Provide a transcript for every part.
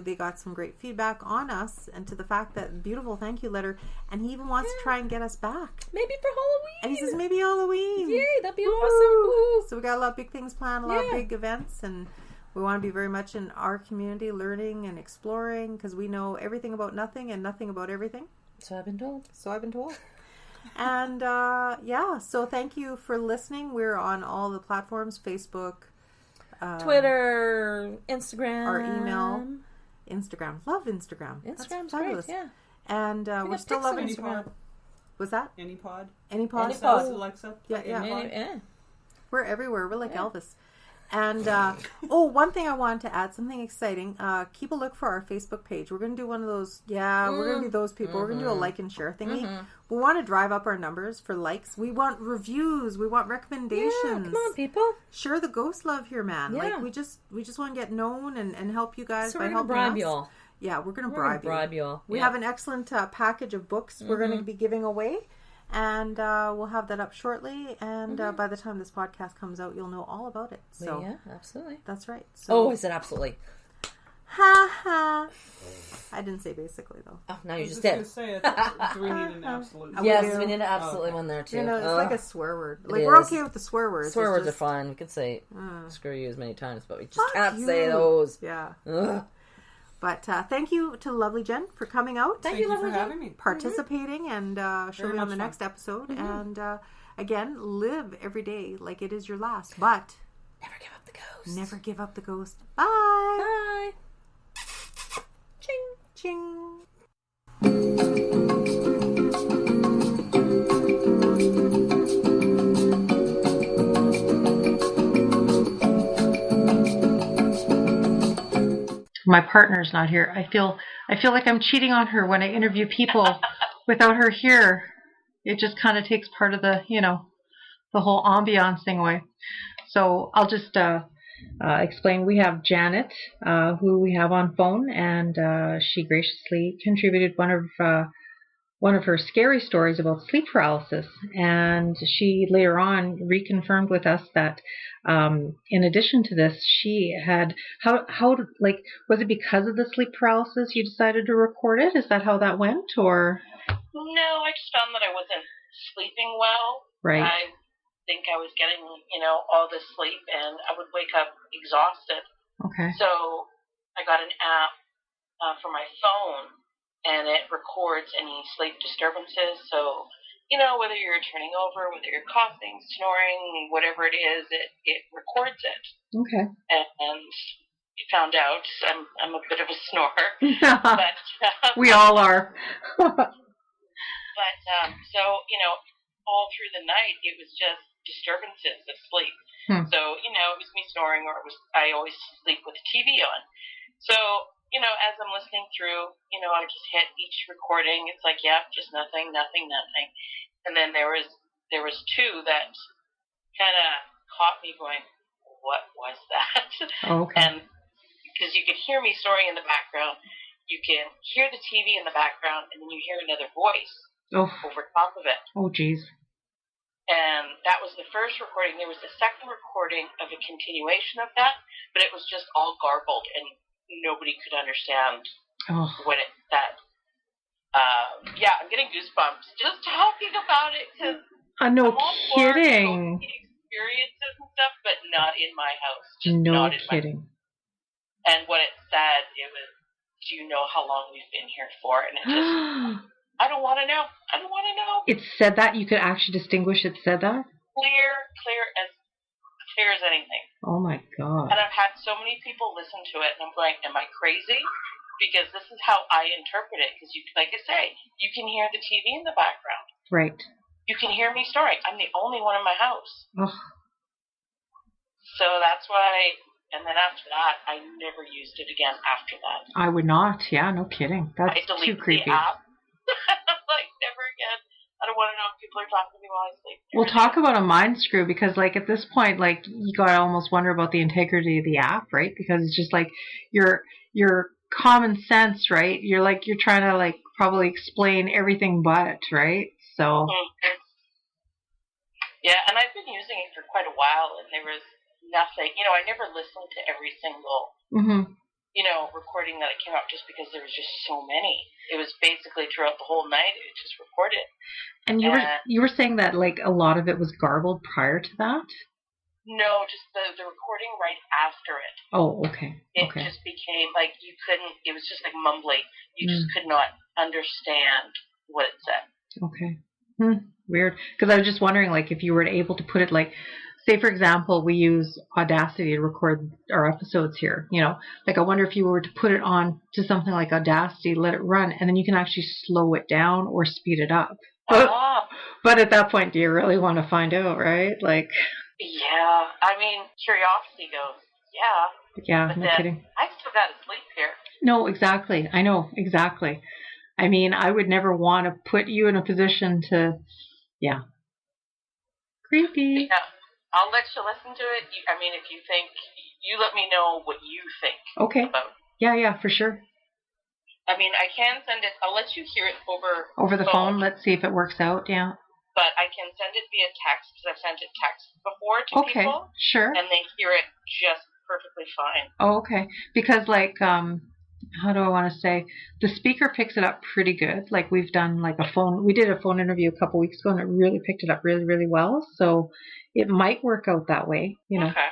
they got some great feedback on us and to the fact that beautiful thank you letter. And he even wants to try and get us back. Maybe for Halloween. And he says maybe Halloween. Yay, that'd be awesome. Woo. So we got a lot of big things planned, a lot of big events, and we want to be very much in our community learning and exploring because we know everything about nothing and nothing about everything. So I've been told. And so thank you for listening. We're on all the platforms, Facebook, Twitter, Instagram. Our email. Instagram. Love Instagram. Instagram's great, yeah. And we're still loving Instagram. Was that? AnyPod. AnyPod. Alexa. Yeah. We're everywhere. We're like Elvis. And, one thing I wanted to add, something exciting. Keep a look for our Facebook page. We're going to do one of those, we're going to be those people. We're going to do a like and share thingy. We want to drive up our numbers for likes. We want reviews. We want recommendations. Yeah, come on, people. Share the ghost love here, man. Yeah. Like, we just want to get known and help you guys by we're helping bribe us. y'all. Yeah, we're going to bribe you. Y'all. We have an excellent package of books we're going to be giving away. And we'll have that up shortly. And by the time this podcast comes out, you'll know all about it. So yeah, absolutely. That's right. So, I said absolutely. Ha ha. I didn't say basically, though. Oh, now you just did. I was going to say, do we need an absolute? Yes, we need an absolutely one there, too. You know, it's like a swear word. Like, we're okay with the swear words. Swear words are fine. We can say screw you as many times, but we just can't say those. Yeah. Ugh. But thank you to lovely Jen for coming out. Thank you for having me. Participating, and she'll be on the next episode. And again, live every day like it is your last. But never give up the ghost. Never give up the ghost. Bye. Bye. Ching. Ching. My partner's not here. I feel like I'm cheating on her when I interview people without her here. It just kind of takes part of the, the whole ambiance thing away. So I'll just explain. We have Janet, who we have on phone, and she graciously contributed one of her scary stories about sleep paralysis. And she later on reconfirmed with us that in addition to this, she had, was it because of the sleep paralysis you decided to record it? Is that how that went, or? No, I just found that I wasn't sleeping well. Right. I think I was getting, all this sleep, and I would wake up exhausted. Okay. So I got an app for my phone, and it records any sleep disturbances. So, whether you're turning over, whether you're coughing, snoring, whatever it is, it records it. Okay. And you found out I'm a bit of a snorer. But we all are. But so, all through the night, it was just disturbances of sleep. So, it was me snoring, or I always sleep with the TV on. So, as I'm listening through, I just hit each recording. It's like, yeah, just nothing. And then there was two that kind of caught me going, what was that? Okay. And because you could hear me snoring in the background, you can hear the TV in the background, and then you hear another voice over top of it. Oh, geez. And that was the first recording. There was a second recording of a continuation of that, but it was just all garbled, and nobody could understand what it said. I'm getting goosebumps just talking about it, because no I'm kidding. Experiences and stuff, but not in my house. Just no kidding. And what it said, it was, do you know how long we've been here for? And it just, I don't want to know. It said that? You could actually distinguish it said that? Clear as anything. Oh my God. And I've had so many people listen to it, and I'm going, am I crazy? Because this is how I interpret it. Because, like I say, you can hear the TV in the background. Right. You can hear me snoring. I'm the only one in my house. Ugh. So that's why, and then after that, I never used it again after that. I would not. Yeah, no kidding. That's too creepy. The app. Like, never again. I don't want to know if people are talking to me while I sleep. We'll talk about a mind screw, because, at this point, you gotta almost wonder about the integrity of the app, right? Because it's just your common sense, right? You're trying to probably explain everything but, right? So. Mm-hmm. Yeah, and I've been using it for quite a while, and there was nothing. I never listened to every single recording that it came out just because there was just so many. It was basically throughout the whole night. It just recorded. And you were saying that like a lot of it was garbled prior to that? No, just the recording right after it. Oh, okay. It just became like you couldn't. It was just like mumbly. You just could not understand what it said. Okay. Weird. Because I was just wondering, like, if you were able to put it, like, say for example, we use Audacity to record our episodes here. Like I wonder if you were to put it on to something like Audacity, let it run, and then you can actually slow it down or speed it up. But at that point, do you really want to find out, right? Like. Yeah, I mean, curiosity goes, yeah. Yeah, but no then kidding. I still got to sleep here. No, exactly. I know, exactly. I mean, I would never want to put you in a position to, creepy. Yeah, I'll let you listen to it. If you think, you let me know what you think. Okay. About it. Yeah, for sure. I can send it. I'll let you hear it over the phone. Let's see if it works out. Yeah. But I can send it via text because I've sent it text before to people. Okay, sure. And they hear it just perfectly fine. Oh, okay. Because like, how do I want to say? The speaker picks it up pretty good. Like we've done like we did a phone interview a couple weeks ago and it really picked it up really, really well. So it might work out that way, Okay.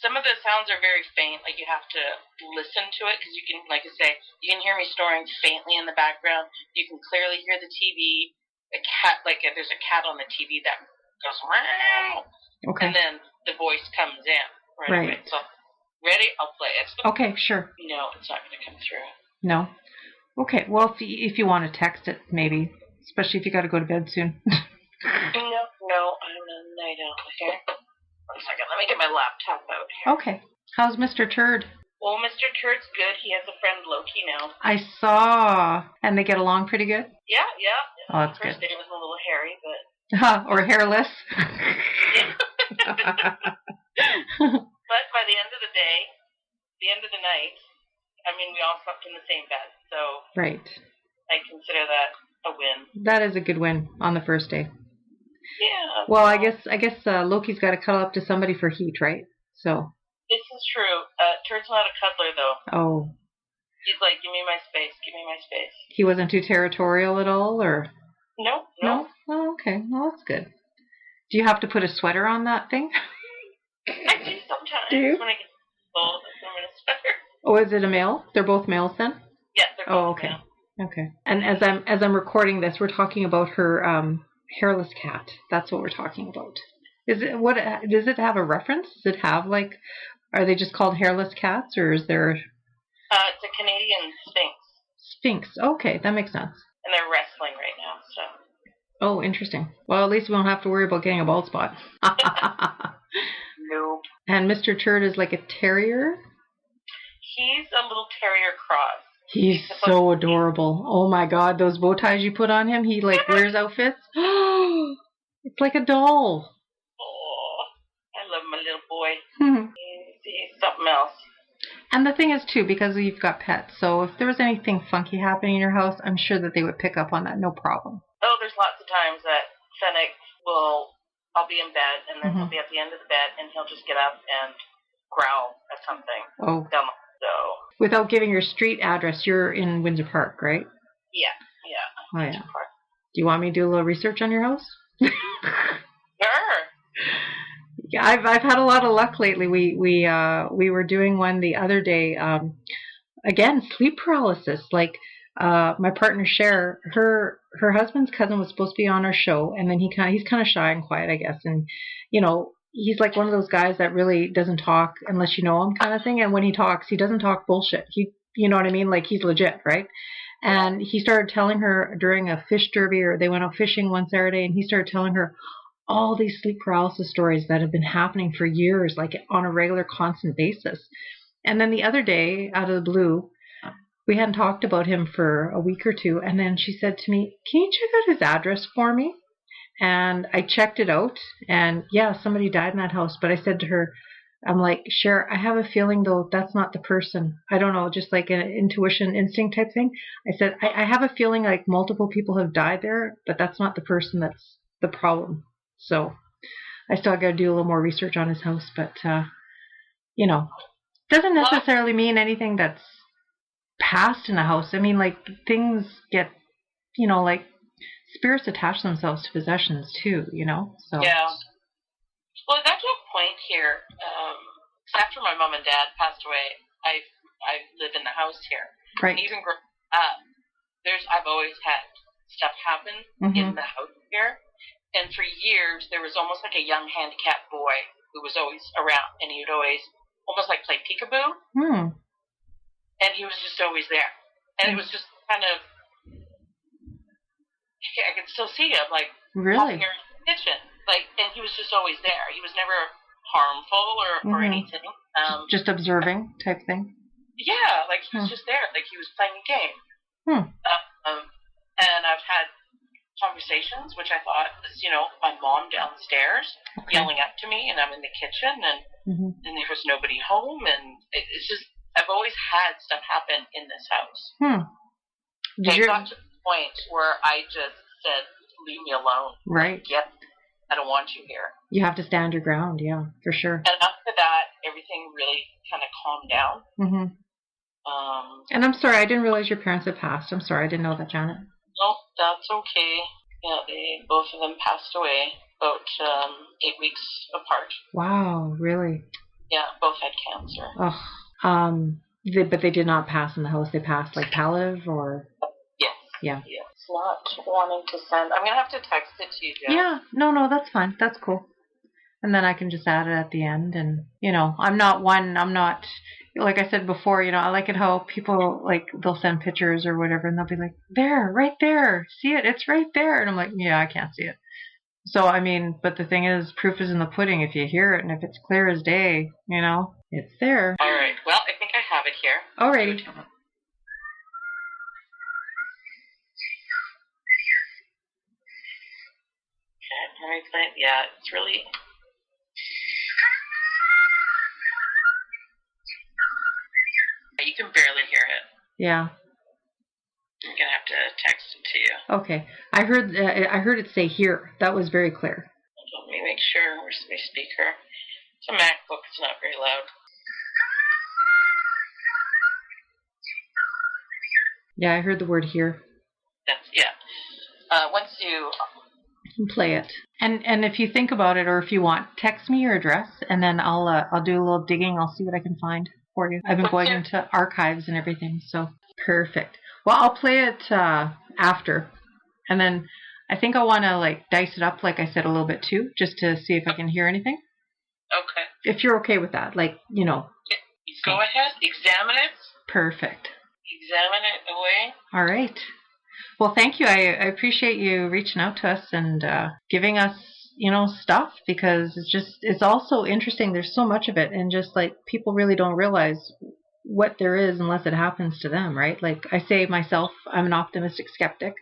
Some of the sounds are very faint. Like you have to listen to it because you can, like I say, you can hear me snoring faintly in the background. You can clearly hear the TV. A cat, there's a cat on the TV that goes, wow. Okay. And then the voice comes in right away. So, ready? I'll play it. Okay, sure. No, it's not going to come through. No? Okay, well, if you want to text it, maybe, especially if you got to go to bed soon. No, I'm a night owl. Okay. 1 second, let me get my laptop out here. Okay. How's Mr. Turd? Well, Mr. Turd's good. He has a friend, Loki, now. I saw. And they get along pretty good? Yeah. Oh, that's good. First day was a little hairy, but... Or hairless. But by the end of the day, the end of the night, we all slept in the same bed, so... Right. I consider that a win. That is a good win on the first day. Yeah. Well, I guess Loki's got to cuddle up to somebody for heat, right? So... This is true. Turd's not a cuddler, though. Oh. He's like, give me my space, give me my space. He wasn't too territorial at all, or? No. Oh, okay. Well, that's good. Do you have to put a sweater on that thing? I do sometimes. Do you? When I get cold, I'm in a sweater. Oh, is it a male? They're both males then? Yeah, they're both okay. male. Okay. And as I'm recording this, we're talking about her hairless cat. That's what we're talking about. Does it have a reference? Does it have are they just called hairless cats, or is there? It's a Canadian Sphinx. Sphinx. Okay, that makes sense. And they're wrestling right now, so. Oh, interesting. Well, at least we won't have to worry about getting a bald spot. Nope. And Mr. Turd is like a terrier? He's a little terrier cross. He's so adorable. Oh my God, those bow ties you put on him, he wears outfits. It's like a doll. Oh, I love my little boy. He's something else. And the thing is, too, because you've got pets, so if there was anything funky happening in your house, I'm sure that they would pick up on that, no problem. Oh, there's lots of times that Fennec I'll be in bed, and then he'll be at the end of the bed, and he'll just get up and growl at something. Oh. So. Without giving your street address, you're in Windsor Park, right? Yeah. Oh, yeah. Do you want me to do a little research on your house? Sure. Yeah, I've had a lot of luck lately. We were doing one the other day. Again, sleep paralysis. My partner Sher, her husband's cousin was supposed to be on our show, and then he's kind of shy and quiet, I guess. And he's like one of those guys that really doesn't talk unless you know him, kind of thing. And when he talks, he doesn't talk bullshit. You know what I mean? Like he's legit, right? And he started telling her during a fish derby, or they went out fishing one Saturday, and he started telling her all these sleep paralysis stories that have been happening for years, like on a regular, constant basis. And then the other day, out of the blue, we hadn't talked about him for a week or two, and then she said to me, "Can you check out his address for me?" And I checked it out, and yeah, somebody died in that house. But I said to her, I'm like, Sher, I have a feeling, though, that's not the person. I don't know, just like an intuition, instinct type thing. I said, I have a feeling like multiple people have died there, but that's not the person that's the problem. So I still got to do a little more research on his house, but, Doesn't necessarily mean anything that's past in the house. I mean, like, things get, like, spirits attach themselves to possessions too, so. Yeah. Well, it got to a point here, after my mom and dad passed away, I live in the house here. Right. And even growing up, I've always had stuff happen in the house here. And for years, there was almost like a young handicapped boy who was always around, and he would always almost like play peekaboo. And he was just always there. And it was just kind of, I could still see him, like, really? Walking around the kitchen. Like, and he was just always there. He was never harmful or anything. Just observing type thing? Yeah, like, he was just there. Like, he was playing a game. And I've had conversations, which I thought was, my mom downstairs yelling up to me, and I'm in the kitchen, and there was nobody home, and it's just, I've always had stuff happen in this house. It got to the point where I just said, leave me alone. Right. Yep, I don't want you here. You have to stand your ground, yeah, for sure. And after that, everything really kind of calmed down. And I'm sorry, I didn't realize your parents had passed. I'm sorry, I didn't know that, Janet. No, that's okay. Yeah, both of them passed away about 8 weeks apart. Wow, really? Yeah, both had cancer. But they did not pass in the house. They passed like palliative or? Yes. Yeah. Yes. Not wanting to send. I'm gonna have to text it to you, Jen. Yeah. No, that's fine. That's cool. And then I can just add it at the end. And I'm not, like I said before, I like it how people, like, they'll send pictures or whatever, and they'll be like, there, right there, see it, it's right there. And I'm like, yeah, I can't see it. So, I mean, but the thing is, proof is in the pudding. If you hear it, and if it's clear as day, it's there. All right, well, I think I have it here. Alrighty. Okay, yeah, it's really... You can barely hear it. Yeah. I'm gonna have to text it to you. Okay. I heard it say here. That was very clear. Let me make sure. Where's my speaker? It's a MacBook. It's not very loud. Yeah, I heard the word here. Once you play it, and if you think about it, or if you want, text me your address, and then I'll do a little digging. I'll see what I can find for you. I've been going into archives and everything, so perfect. Well, I'll play it after, and then I think I want to like dice it up, like I said, a little bit too, just to see if I can hear anything. Okay. If you're okay with that, like Go ahead, examine it. Perfect. Examine it away. All right. Well, thank you. I appreciate you reaching out to us and giving us, stuff, because it's also interesting. There's so much of it, and just like people really don't realize what there is unless it happens to them, right? Like I say myself, I'm an optimistic skeptic.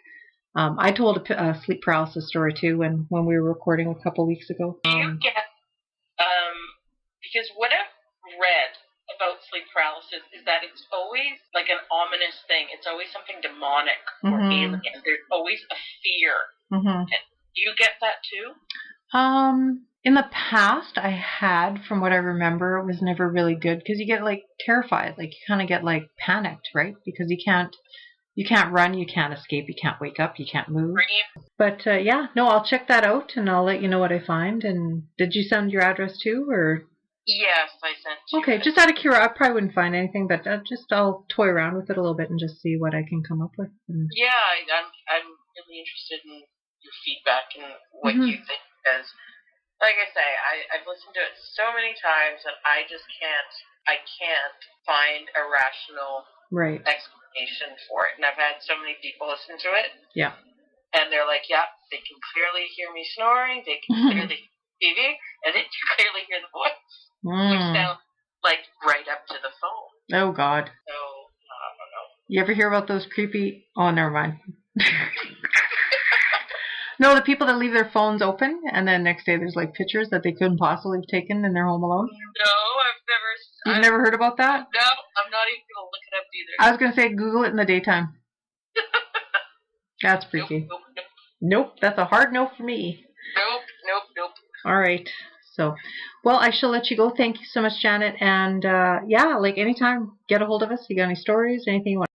I told a sleep paralysis story too when we were recording a couple weeks ago. Do you get, because what I've read about sleep paralysis is that it's always like an ominous thing. It's always something demonic or alien. There's always a fear. Do you get that too? In the past, I had, from what I remember, it was never really good because you get like terrified, like you kind of get like panicked, right? Because you can't run, you can't escape, you can't wake up, you can't move. But I'll check that out and I'll let you know what I find. And did you send your address too, or? Yes, I sent you. Okay, just out of curiosity, I probably wouldn't find anything, but I'll toy around with it a little bit and just see what I can come up with. Yeah, I'm really interested in your feedback and what you think, because, like I say, I've listened to it so many times that I can't find a rational explanation for it. And I've had so many people listen to it. Yeah. And they're like, yeah, they can clearly hear me snoring, they can clearly hear TV, and they can clearly hear the voice. Which sounds like right up to the phone. Oh, God. So, I don't know. You ever hear about those creepy... Oh, never mind. No, the people that leave their phones open, and then next day there's like pictures that they couldn't possibly have taken and they're home alone. No, You've never heard about that? No, I'm not even going to look it up either. I was going to say Google it in the daytime. That's freaky. Nope, that's a hard no for me. Nope. All right. So, well, I shall let you go. Thank you so much, Janet. And yeah, like anytime, get a hold of us. You got any stories, anything you want